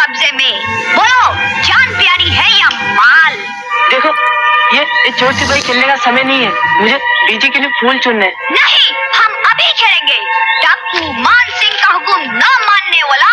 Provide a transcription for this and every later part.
कब्जे में। बोलो, जान प्यारी है या माल? देखो, ये चोर सिपाही खेलने का समय नहीं है। मुझे बीजी के लिए फूल चुनने। नहीं, हम अभी खेलेंगे। डाकू मान सिंह का हुक्म न मानने वाला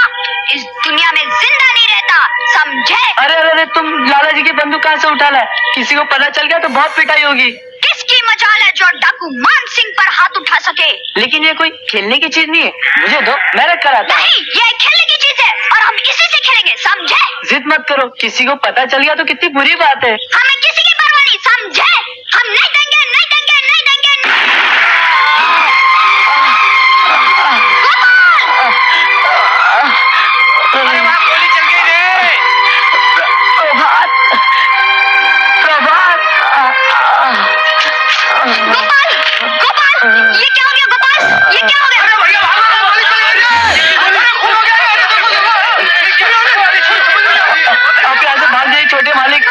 इस दुनिया में जिंदा नहीं रहता, समझे? अरे तुम लाला जी की बंदूक कहाँ से उठा लाए? किसी को पता चल गया तो बहुत पिटाई होगी। किसकी मजाल है जो डाकू मान सिंह पर हाथ उठा सके? लेकिन ये कोई खेलने की चीज नहीं है, मुझे दो, मैं रख कर आता हूँ। नहीं, ये खेलने की चीज है और हम इसी से खेलेंगे, समझे? जिद मत करो, किसी को पता चल गया तो कितनी बुरी बात है। हमें किसी की परवाह नहीं, समझे? हम नहीं देंगे, नहीं देंगे, नहीं देंगे। अरे वहाँ गोली चल गई रे। प्रभात, गोपाल, गोपाल, ये क्या हो गया गोपाल? ये क्या हो गया? अरे भैया भागो, गोली चल गई रे। अरे खून हो गया। आप यहाँ से भाग जाइए छोटे मालिक।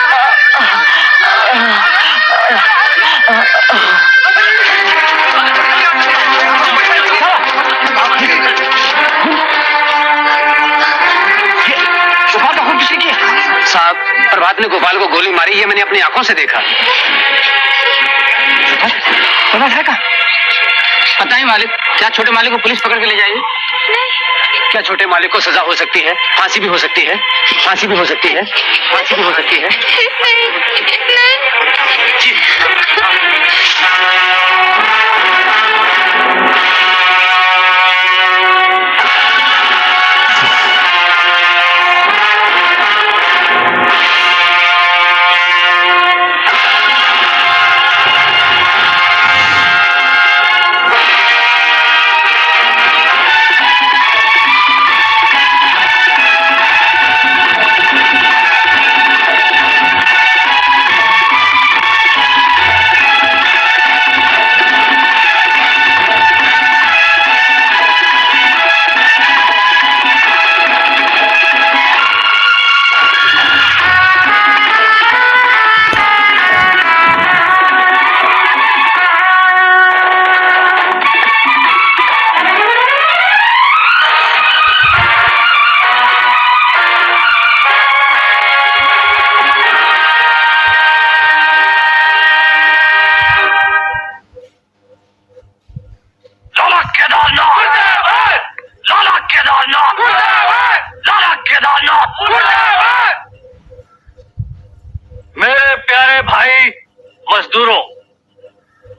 साहब, प्रभात ने गोपाल को गोली मारी है, मैंने अपनी आंखों से देखा। प्रभात है कहाँ? पता नहीं मालिक। क्या छोटे मालिक को पुलिस पकड़ के ले जाएगी? क्या छोटे मालिक को सजा हो सकती है? फांसी भी हो सकती है, फांसी भी हो सकती है, फांसी भी हो सकती है। जी। मेरे प्यारे भाई मजदूरों,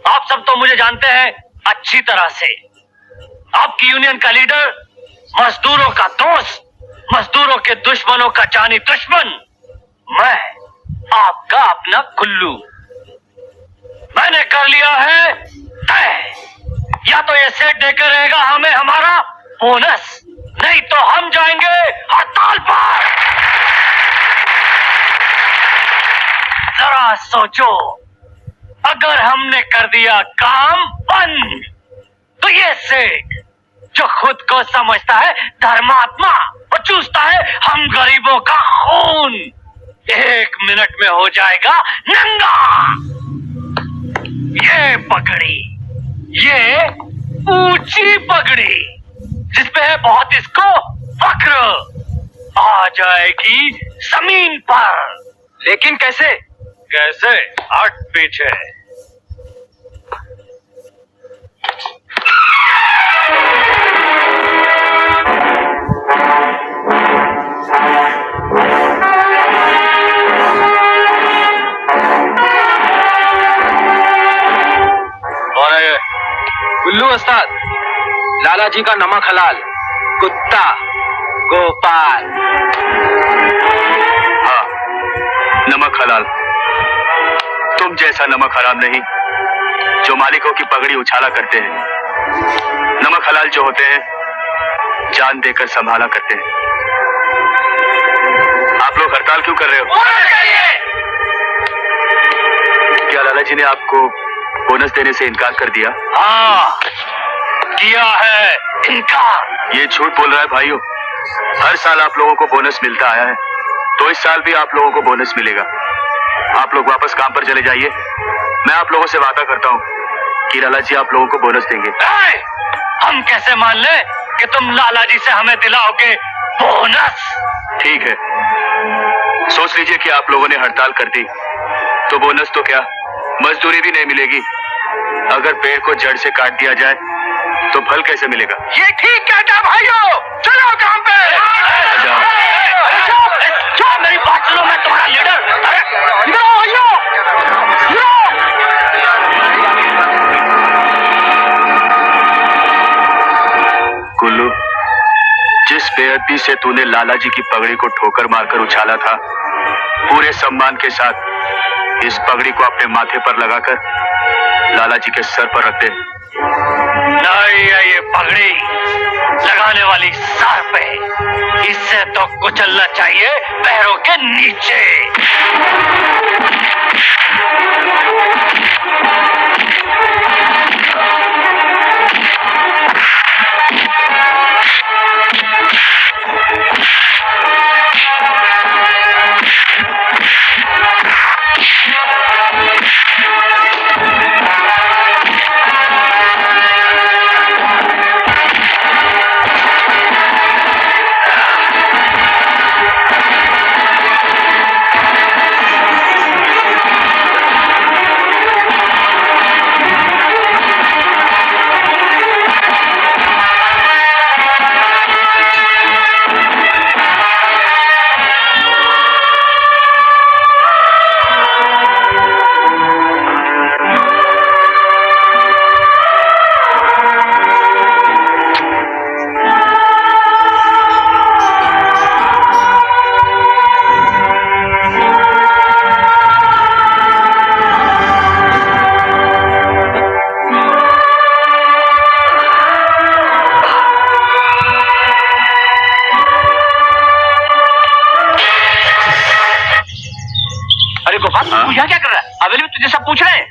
आप सब तो मुझे जानते हैं अच्छी तरह से। आपकी यूनियन का लीडर, मजदूरों का दोस्त, मजदूरों के दुश्मनों का जानी दुश्मन, मैं आपका अपना कुल्लू। मैंने कर लिया है तय, या तो ये सेट देकर रहेगा हमें हमारा बोनस, नहीं तो हम जाएंगे हड़ताल पर। जरा सोचो, अगर हमने कर दिया काम बंद तो ये सेठ जो खुद को समझता है धर्मात्मा, वो चूसता है हम गरीबों का खून, 1 मिनट में हो जाएगा नंगा। ये पगड़ी, ये ऊंची पगड़ी जिसपे है बहुत इसको फक्र, आ जाएगी जमीन पर। लेकिन कैसे? कैसे? हट पीछे। कौन है ये? गुल्लू उस्ताद, लाला जी का नमक हलाल कुत्ता गोपाल। हाँ, नमक हलाल। तुम जैसा नमक हराम नहीं जो मालिकों की पगड़ी उछाला करते हैं। नमक हलाल जो होते हैं जान देकर संभाला करते हैं। आप लोग हड़ताल क्यों कर रहे हो? क्या लाला जी ने आपको बोनस देने से इनकार कर दिया? हाँ, किया है इनकार। ये झूठ बोल रहा है भाइयों। हर साल आप लोगों को बोनस मिलता आया है, तो इस साल भी आप लोगों को बोनस मिलेगा। आप लोग वापस काम पर चले जाइए। मैं आप लोगों से वादा करता हूँ कि लाला जी आप लोगों को बोनस देंगे। हम कैसे मान ले कि तुम लाला जी से हमें दिलाओगे बोनस। ठीक है, सोच लीजिए कि आप लोगों ने हड़ताल कर दी तो बोनस तो क्या, मजदूरी भी नहीं मिलेगी। अगर पेड़ को जड़ से काट दिया जाए तो फल कैसे मिलेगा? ये ठीक कहता भाइयों, चलो काम पे। जाओ। जाओ, मेरी बात सुनो, मैं तुम्हारा लीडर। अरे इधर आओ भाइयों, इधर आओ। गुल्लू, जिस बेअदबी से तूने लाला जी की पगड़ी को ठोकर मारकर उछाला था, पूरे सम्मान के साथ इस पगड़ी को अपने माथे पर लगाकर लाला जी के सर पर रख दे। नहीं है ये पगड़ी लगाने वाली सर पे, इससे तो कुचलना चाहिए पैरों के नीचे। यहाँ क्या कर रहा है? हवेली में तुझे सब पूछ रहे हैं।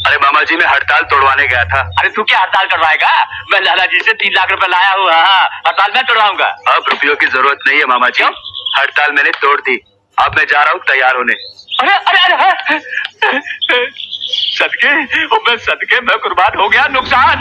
अरे मामा जी, मैं हड़ताल तोड़वाने गया था। अरे तू क्या हड़ताल करवाएगा? मैं लाला जी से 3 लाख रुपए लाया हूँ। हाँ, हड़ताल मैं तोड़वाऊंगा। अब रुपयों की जरूरत नहीं है मामा जी, हड़ताल मैंने तोड़ दी। अब मैं जा रहा हूँ तैयार होने। अरे अरे अरे सदके, मैं सदके, मैं कुर्बान हो गया। नुकसान।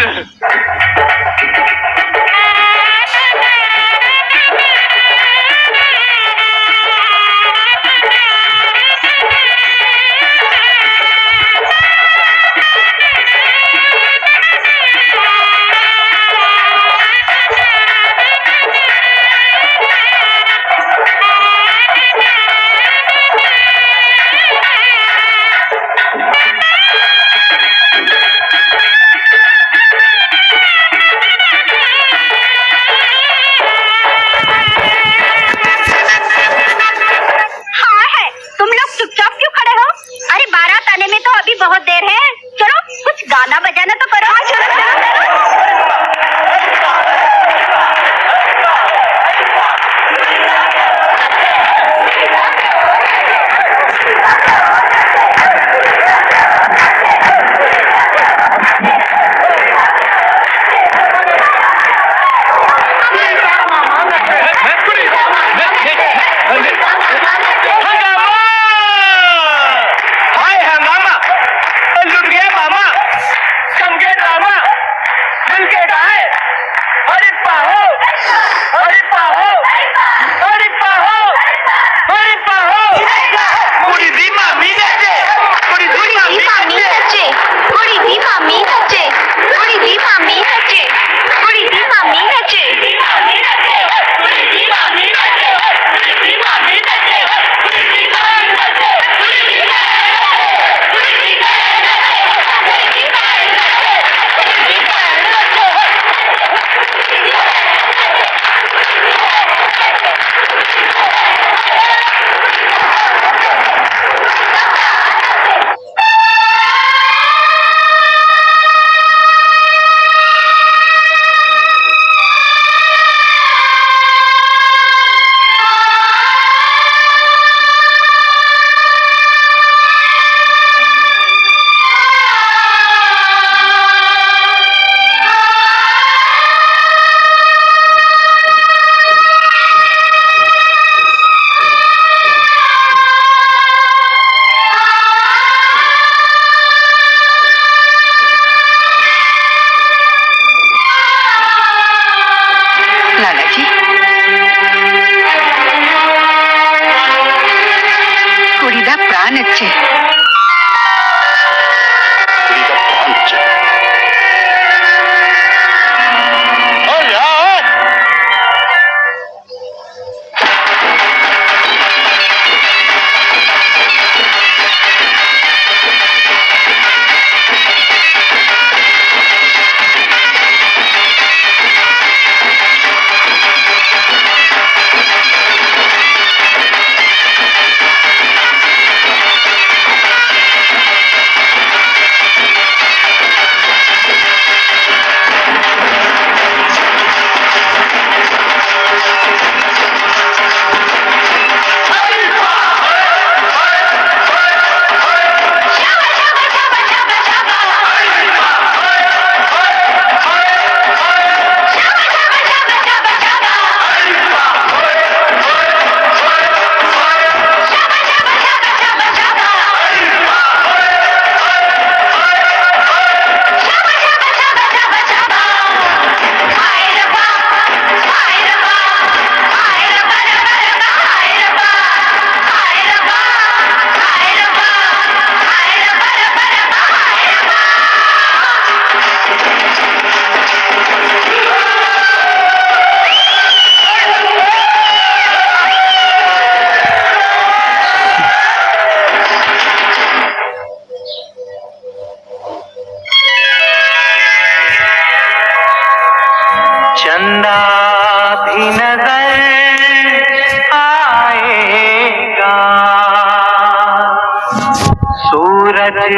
आज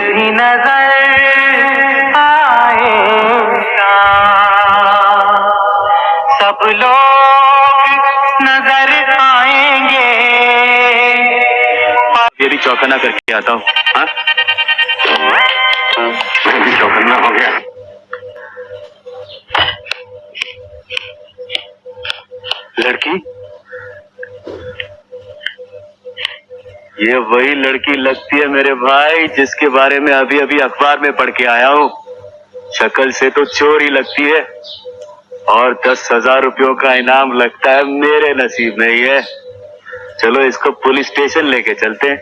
भी नजर आएगा, सब लोग नजर आएंगे। ये भी चौकन्ना करके आता हूँ। हाँ, मैं भी चौकन्ना हो गया। लड़की, ये वही लड़की लगती है मेरे भाई जिसके बारे में अभी अभी अखबार में पढ़ के आया हूँ। शक्ल से तो चोर ही लगती है और 10,000 रुपयों का इनाम लगता है मेरे नसीब में ही है। चलो इसको पुलिस स्टेशन लेके चलते हैं।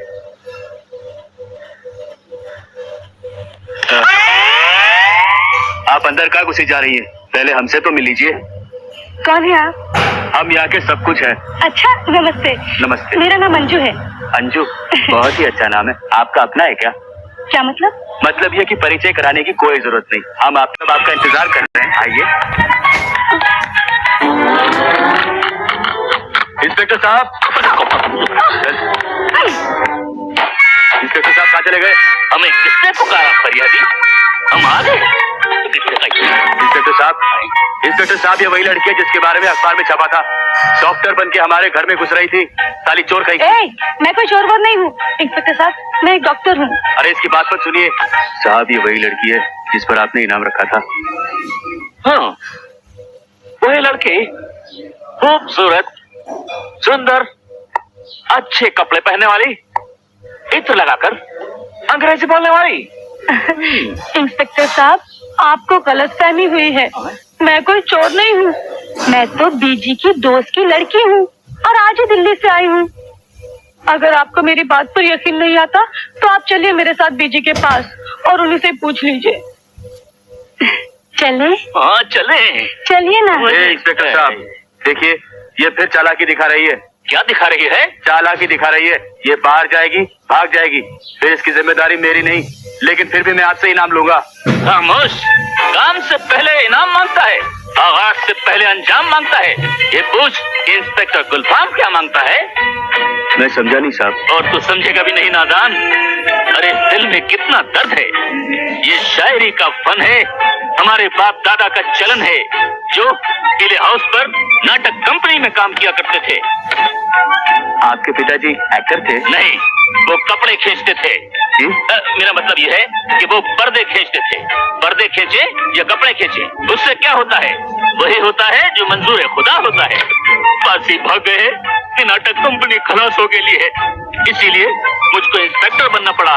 आप अंदर का घुसी जा रही हैं? पहले हमसे तो मिल लीजिए। कौन है आप? हम यहाँ के सब कुछ है। अच्छा, नमस्ते। नमस्ते। मेरा नाम अंजू है। अंजू, बहुत ही अच्छा नाम है। आपका अपना है क्या? क्या मतलब? मतलब ये कि परिचय कराने की कोई जरूरत नहीं, हम आपका इंतजार कर रहे हैं। आइए। इंस्पेक्टर साहब, इंस्पेक्टर साहब कहाँ चले गए? हमें किसने पुकारा फरियादी? हम आ गए। इंस्पेक्टर साहब, ये वही लड़की है जिसके बारे में अखबार में छपा था। डॉक्टर बन के हमारे घर में घुस रही थी, साली चोर कहीं। मैं कोई चोर नहीं हूँ इंस्पेक्टर साहब, मैं एक डॉक्टर हूँ। अरे इसकी बात मत सुनिए साहब, ये वही लड़की है जिस पर आपने इनाम रखा था। हाँ, वही लड़की, खूबसूरत, सुंदर, अच्छे कपड़े पहनने वाली, इत्र लगाकर अंग्रेजी बोलने वाली। इंस्पेक्टर साहब, आपको गलतफहमी हुई है। मैं कोई चोर नहीं हूँ, मैं तो बीजी की दोस्त की लड़की हूँ और आज ही दिल्ली से आई हूँ। अगर आपको मेरी बात पर यकीन नहीं आता तो आप चलिए मेरे साथ बीजी के पास और उन्हीं से पूछ लीजिए। चले? हाँ चले। चलिए ना। इंस्पेक्टर साहब देखिए, ये फिर चालाकी दिखा रही है। क्या दिखा रही है? चालाकी दिखा रही है। ये बाहर जाएगी, भाग जाएगी, फिर इसकी जिम्मेदारी मेरी नहीं, लेकिन फिर भी मैं आपसे इनाम लूंगा। खामोश, काम से पहले इनाम मांगता है, आगाज से पहले अंजाम मांगता है। ये पूछ कि इंस्पेक्टर गुलफाम क्या मांगता है? मैं समझा नहीं साहब। और तू समझेगा भी नहीं नादान। अरे दिल में कितना दर्द है। ये शायरी का फन है, हमारे बाप दादा का चलन है, जो किले हाउस पर नाटक कंपनी में काम किया करते थे। आपके पिताजी एक्टर थे? नहीं, वो कपड़े खींचते थे। मेरा मतलब ये है कि वो पर्दे खींचते थे। पर्दे खींचे या कपड़े खींचे, उससे क्या होता है? वही होता है जो मंजूर खुदा होता है। फांसी भाग गए कि नाटक कंपनी खलास हो गई है, इसीलिए मुझको इंस्पेक्टर बनना पड़ा।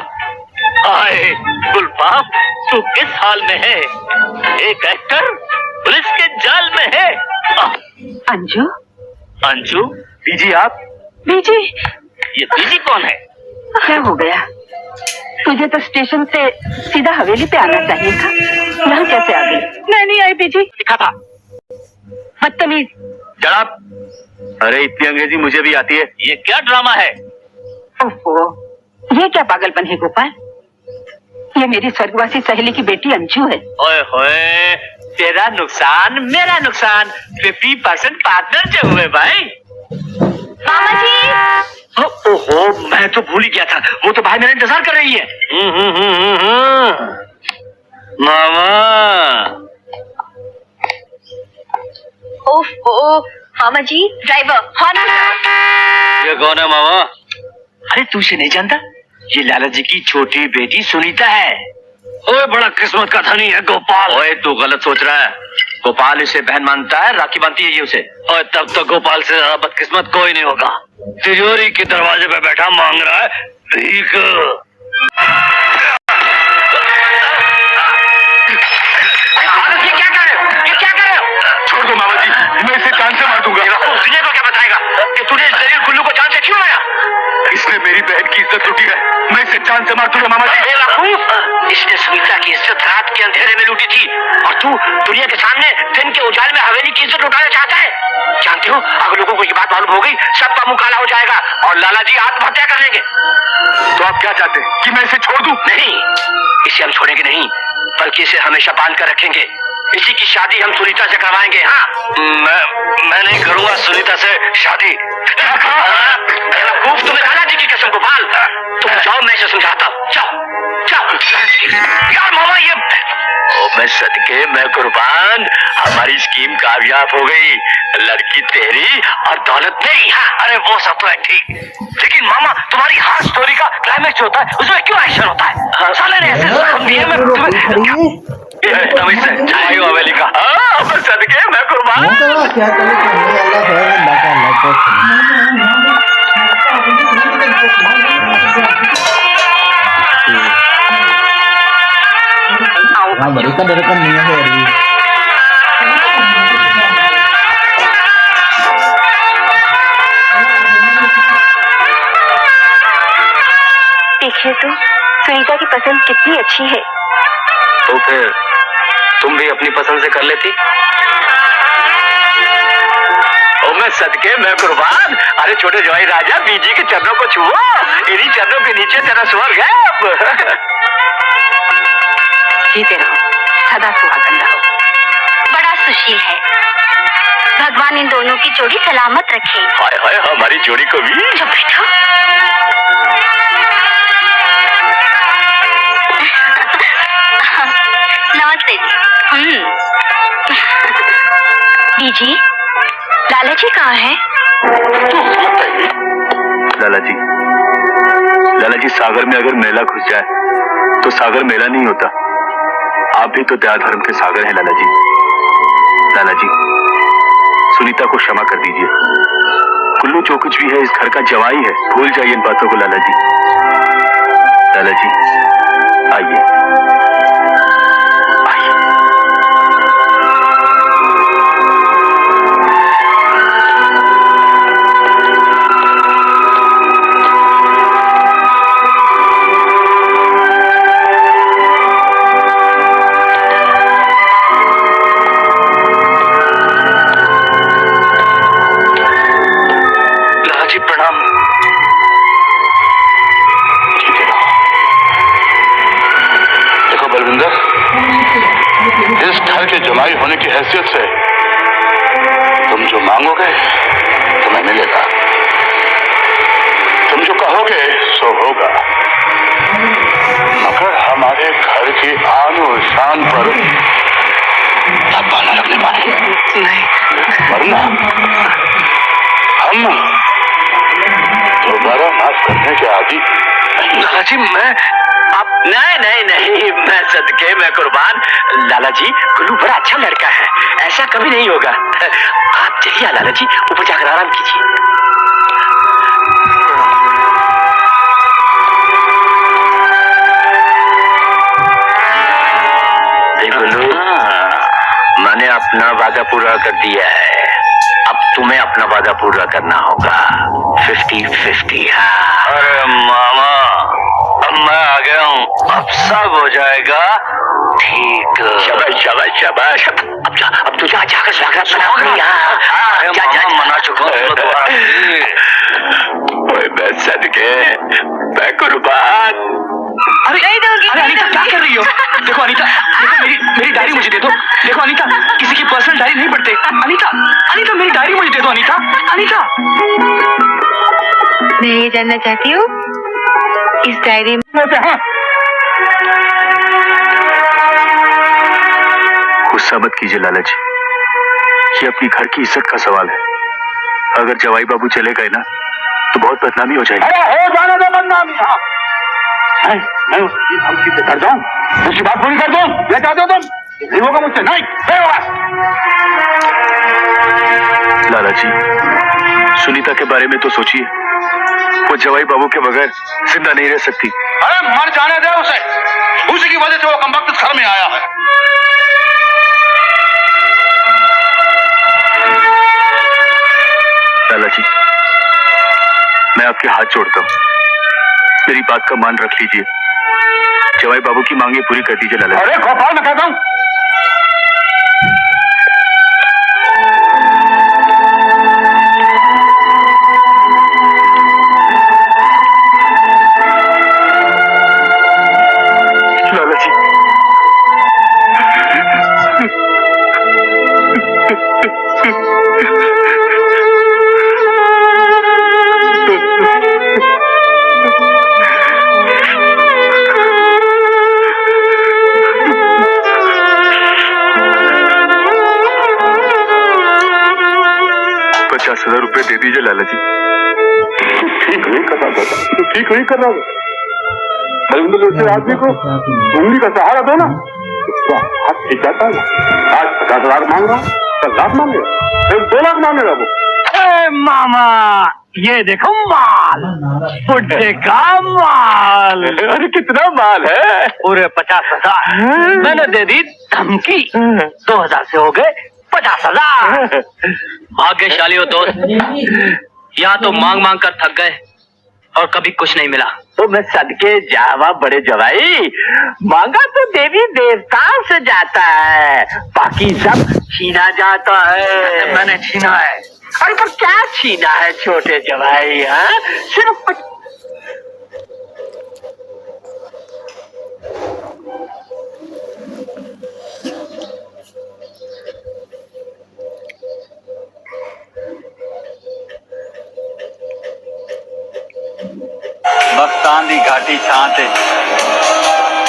हाय गुलफाम, तू किस हाल में है? एक एक्टर पुलिस के जाल में है। अंजू? अंजू? बीजी आप? बीजी? ये बीजी कौन है? क्या हो गया? तुझे तो स्टेशन से सीधा हवेली पे आना चाहिए था, यहाँ कैसे आ गई? मैं नहीं आई बीजी। लिखा था। बदतमीज। जनाब, अरे इतनी अंग्रेजी मुझे भी आती है। ये क्या ड्रामा है? ओहो, ये क्या पागलपन है गोपाल? ये मेरी स्वर्गवासी सहेली की बेटी अंजू है। ओए होए, तेरा नुकसान मेरा नुकसान, 50% पार्टनर जो हुए भाई। मामा जी, ओहो, मैं तो भूल ही गया था, वो तो भाई मेरा इंतजार कर रही है। मामा। ओह मामा जी, ड्राइवर हॉर्न। ये कौन है मामा? अरे तू इसे नहीं जानता? ये लाला जी की छोटी बेटी सुनीता है। ओए बड़ा किस्मत का धनी है गोपाल। ओए तू गलत सोच रहा है, गोपाल इसे बहन मानता है, राखी बांधती है ये उसे। और तब तक गोपाल से ज्यादा बदकिस्मत कोई नहीं होगा। तिजोरी के दरवाजे पे बैठा मांग रहा है भीख। ये क्या कर रहे हो? ये क्या कर रहे हो? छोड़ दो मामा जी, मैं इसे जान से मार दूंगा। तुझे को क्या बताएगा कि तूने इस दलील गुल्लू को जान से क्यों मारा? इसने मेरी बहन की इज्जत लूटी है, मैं इसे जान से मार दूंगा मामा जी। इसने सुनीता की इज्जत रात के अंधेरे में लूटी थी और तू दुनिया के सामने दिन के उजाले में हवेली की इज्जत लुटाना चाहता है। जानते हो, अगर लोगों को ये बात मालूम हो गई, सबका मुंह काला हो जाएगा और लाला जी आत्महत्या कर लेंगे। तो आप क्या चाहते हैं कि मैं इसे छोड़ दूं? नहीं, इसे हम छोड़ेंगे नहीं, बल्कि इसे हमेशा बांध कर रखेंगे। इसी की शादी हम सुनीता से करवाएंगे। हाँ, मैं नहीं करूंगा सुनीता से शादी। तुम्हें लाला जी की कसम गोपाल, तुम जाओ, मैं इसे समझाता हूँ। जाओ। यार मामा ये मैं सदके मैं कुर्बान, हमारी स्कीम कामयाब हो गई। लड़की तेरी और दौलत मेरी। हाँ, अरे वो सब तो है ठीक, लेकिन मामा तुम्हारी हर स्टोरी का क्लाइमेक्स होता है, उसमें क्यों एक्शन होता है? साले ने ऐसे जख्म दिए मैं चाहे हवेली का। मैं सदके मैं कुर्बान। क्या चले अल्लाह खैर बाका अल्लाह को हाँ बड़ी का डर नहीं है अभी। देखिए तो सुनीता की पसंद कितनी अच्छी है। तो फिर तुम भी अपनी पसंद से कर लेती। ओ मैं सदके मैं कुर्बान। अरे छोटे जवाई राजा, बीजी के चरणों को छुओ, इन्हीं चरणों के नीचे तेरा स्वर्ग है। अब जीते रहो, सदा सुहागन रहो। बड़ा सुशील है, भगवान इन दोनों की जोड़ी सलामत रखे। हाय हाय हमारी जोड़ी को भी। चुप बैठो। नमस्ते जी। बीजी, लाला जी कहाँ है? लाला जी सागर में अगर मेला घुस जाए तो सागर मेला नहीं होता। आप भी तो दया धर्म के सागर हैं लाला जी। लाला जी सुनीता को क्षमा कर दीजिए। कुल्लू जो कुछ भी है इस घर का जवाई है, भूल जाइए इन बातों को लाला जी। लाला जी आइए आइए। प्रणाम। देखो बलविंदर, इस घर के जमाई होने की हैसियत से तुम जो मांगोगे तुम्हें मिलेगा, तुम जो कहोगे सो होगा। मगर हमारे घर की आन और शान पर धब्बा न लगने पाए, वरना हम दोबारा माफ करने के आदि। लाला जी मैं आप नहीं नहीं नहीं, मैं सदके मैं कुर्बान। लाला जी गुल्लू बड़ा अच्छा लड़का है, ऐसा कभी नहीं होगा। आप चलिए लाला जी, ऊपर जाकर आराम कीजिए। गुल्लू, मैंने अपना वादा पूरा कर दिया है, अब तुम्हें अपना वादा पूरा करना होगा। 50-50। हाँ अरे मामा अब मैं आ गया हूँ, अब सब हो जाएगा ठीक। शाबाश शाबाश शाबाश। अब तू जाकर स्वागत मना। मना चुका हूँ। मैं सदके मैं कुर्बान। अरे अनीता क्या कर रही हो? देखो अनीता, देखो मेरी डायरी मुझे दे दो। देखो अनीता, किसी की पर्सनल डायरी नहीं पढ़ते। अनीता मेरी डायरी मुझे दे दो। अनीता मैं ये जानना चाहती हूँ इस डायरी में गुस्सा मत कीजिए लाला जी, ये अपनी घर की इज्जत का सवाल है। अगर जवाई बाबू चले गए ना तो बहुत बदनामी हो जाएगी। अरे हो जाने दो बदनामी। हाँ मैं उसकी धमकी से कर दूं, उसकी बात पूरी कर दूं, ये चाहते हो तुम? नहीं होगा मुझसे, नहीं होगा। लाला जी सुनीता के बारे में तो सोचिए, वो जवाई बाबू के बगैर जिंदा नहीं रह सकती। अरे मर जाने दे उसे, उसी की वजह से वो कमबख्त इस घर में आया है। लाला जी मैं आपके हाथ जोड़ता हूँ, मेरी बात का मान रख लीजिए। जवाई बाबू की मांगे पूरी कर दीजिए लाला जी। अरे गोपाल मैं कहता हूँ, लाला जी ठीक नहीं कर रहा बेटा, तू ठीक नहीं कर रहा बेटा। बलविंदर जैसे आदमी को उंगली का सहारा दो ना, उसका हाथ ठीक जाता है। आज 50,000 मांग रहा, 10 लाख मांगेगा, फिर 2 लाख मांगेगा वो। मामा ये देखो माल, बुढ़े का माल। अरे कितना माल है? पूरे 50,000 मैंने दे दी धमकी। 2,000 से हो गए 50,000। भाग्यशाली हो दोस्त, यहाँ तो मांग मांग कर थक गए और कभी कुछ नहीं मिला। तो मैं सदके जावा बड़े जवाई, मांगा तो देवी देवताओं से जाता है, बाकी सब छीना जाता है। मैंने छीना है। अरे पर क्या छीना है छोटे जवाई? हाँ, सिर्फ बख्तान दी घाटी छां ते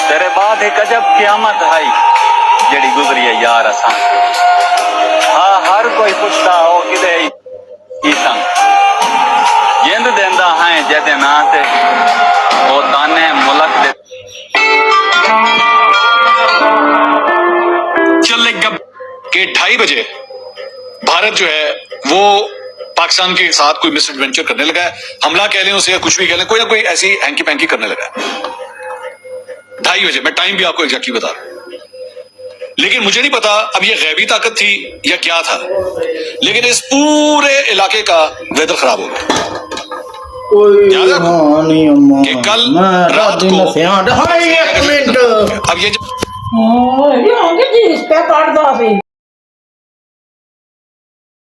तेरे बाद एक अजब क्यामत आई जेड़ी गुजरी है यार असां। हाँ हर कोई पुछदा हो किदे ई संग जिंद देंदा है जेदे ना ते ओ ताने मुल्क दे चलने गब के 2:30 बजे भारत जो है वो पाकिस्तान के साथ कोई मिस एडवेंचर करने लगा है, हमला कह लें उसे या कुछ भी कह लें, कोई ना कोई ऐसी हैंकी पैंकी करने लगा है 2:30 बजे। मैं टाइम भी आपको एग्जैक्टली बता रहा हूं, लेकिन मुझे नहीं पता अब ये गैबी ताकत थी या क्या था, लेकिन इस पूरे इलाके का वेदर खराब हो गया। कि कल रात को एक मिनट अब ये काट दो